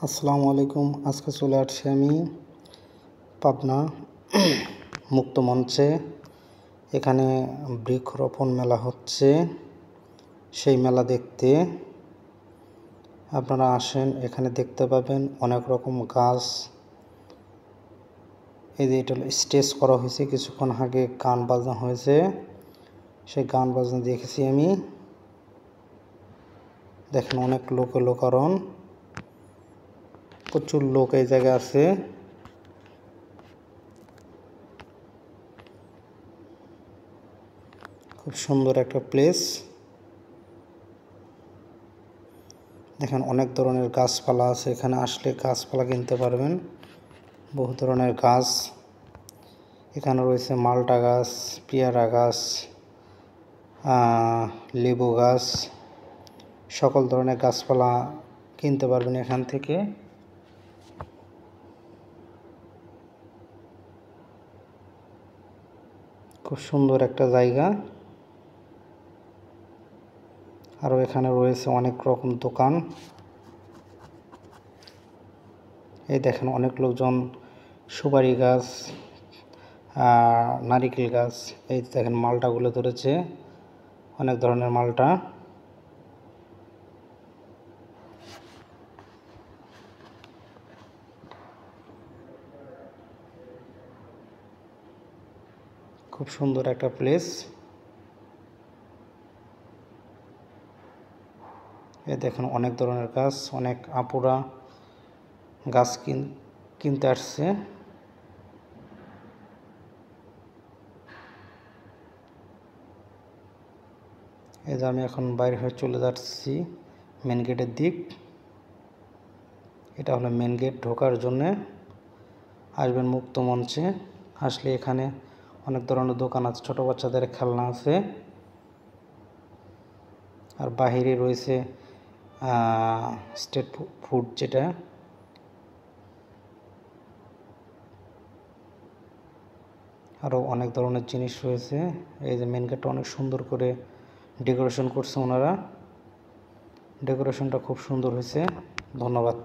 আসসালামু আলাইকুম। আজকে চলে আসছি আমি পাবনা মুক্ত মঞ্চে। এখানে বৃক্ষরোপণ মেলা হচ্ছে, সেই মেলা দেখতে আপনারা আসেন। এখানে দেখতে পাবেন অনেক রকম গাছ। এই যে এটা স্টেজ করা হয়েছে, কিছুক্ষণ আগে গান বাজনা হয়েছে, সেই গান বাজনা দেখেছি আমি। দেখেন অনেক লোকারণ, প্রচুর লোক এই জায়গায় আছে। খুব সুন্দর একটা প্লেস। দেখেন অনেক ধরনের গাছপালা আছে, এখানে আসলে গাছপালা কিনতে পারবেন। বহু ধরনের গাছ এখানে রয়েছে, মালটা গাছ, পেয়ারা গাছ, লেবু গাছ, সকল ধরনের গাছপালা কিনতে পারবেন এখান থেকে। খুব সুন্দর একটা জায়গা। আরও এখানে রয়েছে অনেক রকম দোকান। এই দেখেন অনেক লোকজন সুপারি গাছ, নারিকেল গাছ, এই দেখেন মালটাগুলো ধরেছে, অনেক ধরনের মালটা। খুব সুন্দর একটা প্লেস। এই দেখেন অনেক ধরনের গাছ, অনেক আপুরা গাছ কিনতে আসছে। এই যে আমি এখন বাইরে হয়ে চলে যাচ্ছি মেন গেটের দিক। এটা হলো মেন গেট, ঢোকার জন্যে আসবেন মুক্ত মঞ্চে। আসলে এখানে অনেক ধরনের দোকান আছে, ছোটো বাচ্চাদের খেলনা আছে। আর বাহিরে রয়েছে স্ট্রিট ফুড, যেটা আরও অনেক ধরনের জিনিস রয়েছে। এই যে মেন গেটটা অনেক সুন্দর করে ডেকোরেশন করছে ওনারা। ডেকোরেশনটা খুব সুন্দর হয়েছে। ধন্যবাদ।